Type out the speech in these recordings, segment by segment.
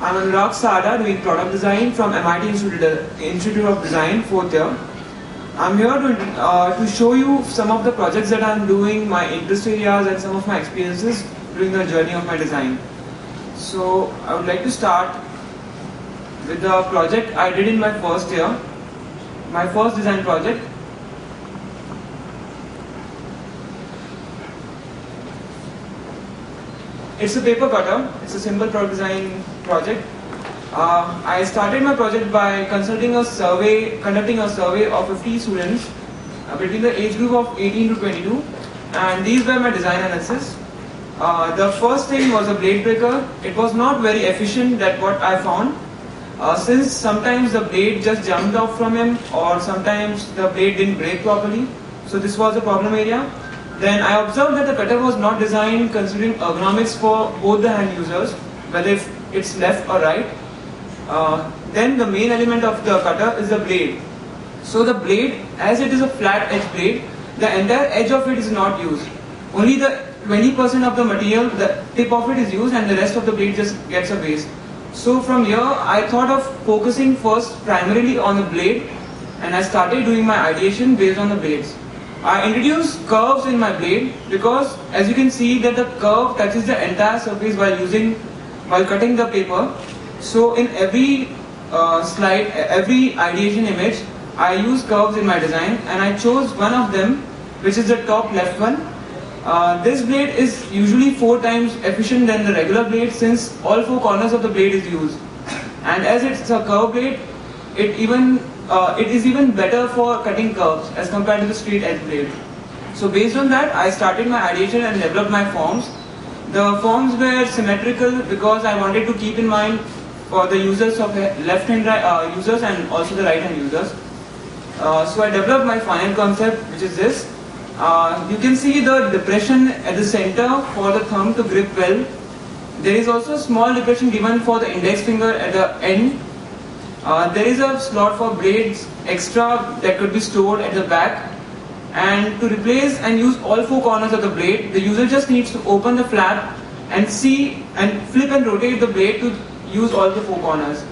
I'm Anurag Sada doing product design from MIT Institute of Design, 4th year. I'm here to show you some of the projects that I'm doing, my interest areas and some of my experiences during the journey of my design. So I would like to start with the project I did in my first year, my first design project. It's a paper cutter. It's a simple product design project. I started my project by conducting a survey of 50 students between the age group of 18 to 22, and these were my design analysis. The first thing was a blade breaker. It was not very efficient, that what I found, since sometimes the blade just jumped off from him, or sometimes the blade didn't break properly. So this was a problem area. Then I observed that the cutter was not designed considering ergonomics for both the hand users, whether if it's left or right. Then the main element of the cutter is the blade. So the blade, as it is a flat edge blade, the entire edge of it is not used. Only the 20% of the material, the tip of it is used, and the rest of the blade just gets a waste. So from here I thought of focusing first primarily on the blade, and I started doing my ideation based on the blades. I introduced curves in my blade because, as you can see, that the curve touches the entire surface while cutting the paper. So in every slide, every ideation image, I use curves in my design, and I chose one of them, which is the top left one. This blade is usually 4 times efficient than the regular blade, since all 4 corners of the blade is used. And as it's a curved blade, it is even better for cutting curves as compared to the straight edge blade. So based on that, I started my ideation and developed my forms. The forms were symmetrical because I wanted to keep in mind for the users of left hand users and also the right hand users. So I developed my final concept, which is this. You can see the depression at the center for the thumb to grip well. There is also a small depression given for the index finger at the end. There is a slot for blades extra that could be stored at the back. And to replace and use all 4 corners of the blade, the user just needs to open the flap and see and flip and rotate the blade to use all the 4 corners.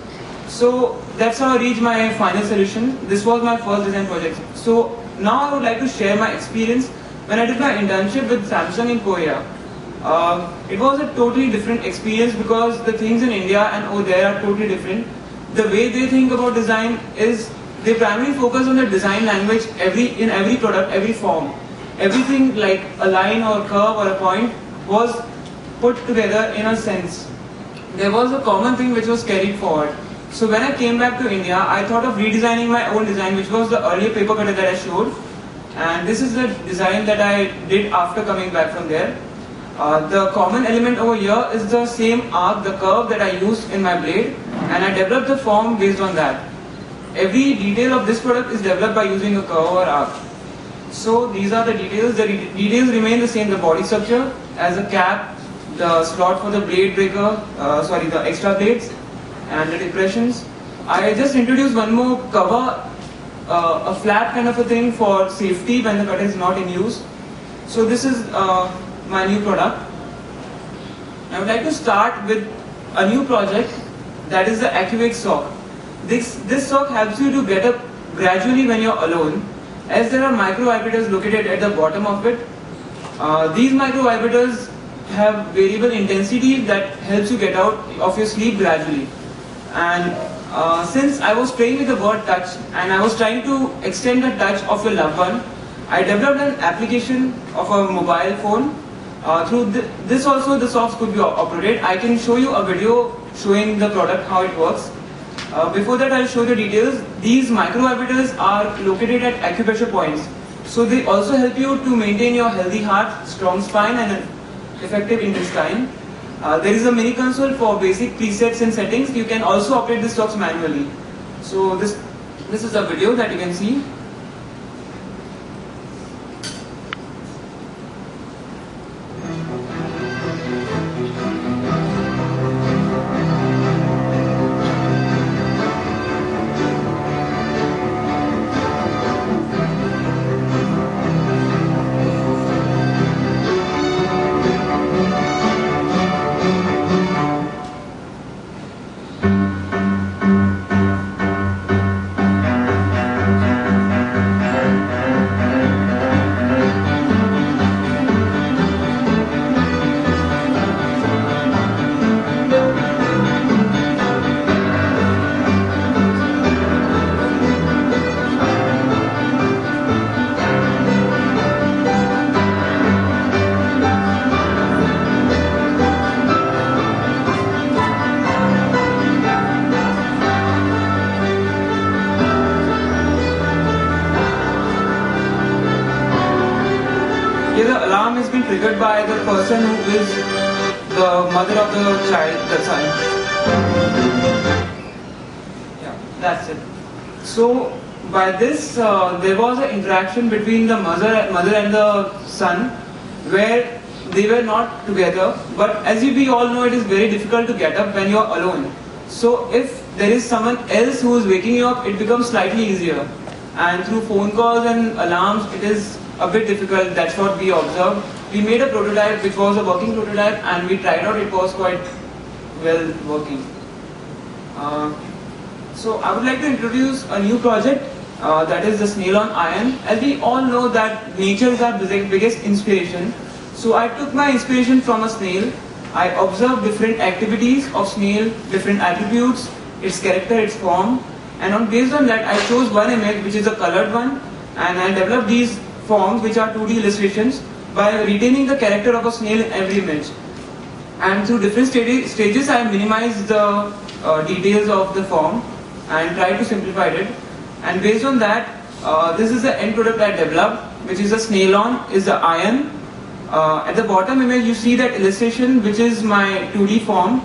So that's how I reached my final solution. This was my first design project. So now I would like to share my experience when I did my internship with Samsung in Korea. It was a totally different experience because the things in India and over there are totally different. The way they think about design is they primarily focus on the design language in every product, every form. Everything like a line or a curve or a point was put together in a sense. There was a common thing which was carried forward. So when I came back to India, I thought of redesigning my own design, which was the earlier paper cutter that I showed. And this is the design that I did after coming back from there. The common element over here is the same arc, the curve that I used in my blade, and I developed the form based on that. Every detail of this product is developed by using a curve or arc. So these are the details. The details remain the same, the body structure as a cap, the slot for the blade breaker, the extra blades, and the depressions. I just introduced one more cover, a flap kind of a thing for safety when the cutter is not in use. So this is my new product. I would like to start with a new project, that is the AccuX sock. This sock helps you to get up gradually when you're alone, as there are micro vibrators located at the bottom of it. These micro vibrators have variable intensity that helps you get out of your sleep gradually. And since I was playing with the word touch and I was trying to extend the touch of your loved one, I developed an application of a mobile phone. Through this also the socks could be operated. I can show you a video showing the product, how it works. Before that, I'll show the details. These micro vibrators are located at acupressure points. So they also help you to maintain your healthy heart, strong spine and an effective intestine. There is a mini console for basic presets and settings. You can also operate the socks manually. So this is a video that you can see. triggered by the person who is the mother of the child, the son. Yeah, that's it. So by this, there was an interaction between the mother and the son, where they were not together. But as we all know, it is very difficult to get up when you are alone. So if there is someone else who is waking you up, it becomes slightly easier. And through phone calls and alarms, it is a bit difficult. That's what we observed. We made a prototype which was a working prototype, and we tried out. It was quite well working. So I would like to introduce a new project, that is the snail on iron. As we all know that nature is our biggest inspiration. So I took my inspiration from a snail. I observed different activities of snail, different attributes, its character, its form, and based on that I chose one image which is a colored one, and I developed these forms which are 2D illustrations by retaining the character of a snail in every image. And through different stages I minimized the details of the form and tried to simplify it. And based on that, this is the end product I developed, which is the snail on, is the iron. At the bottom image you see that illustration which is my 2D form.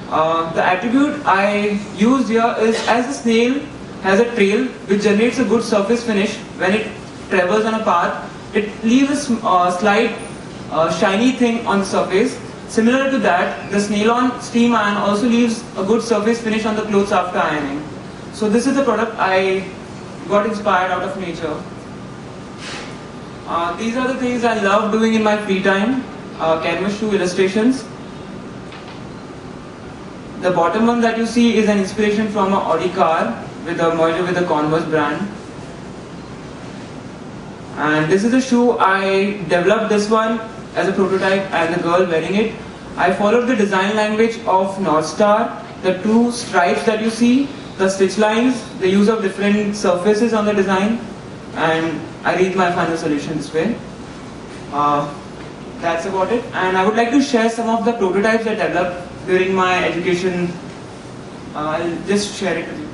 The attribute I used here is, as the snail has a trail which generates a good surface finish when it travels on a path, it leaves a slight shiny thing on the surface. Similar to that, the snail on steam iron also leaves a good surface finish on the clothes after ironing. So this is the product I got inspired out of nature. These are the things I love doing in my free time. Canvas shoe illustrations. The bottom one that you see is an inspiration from an Audi car with a merger with the Converse brand. And this is a shoe, I developed this one as a prototype and the girl wearing it. I followed the design language of North Star, the two stripes that you see, the stitch lines, the use of different surfaces on the design, and I reached my final solution this way. That's about it. And I would like to share some of the prototypes I developed during my education. I'll just share it with you.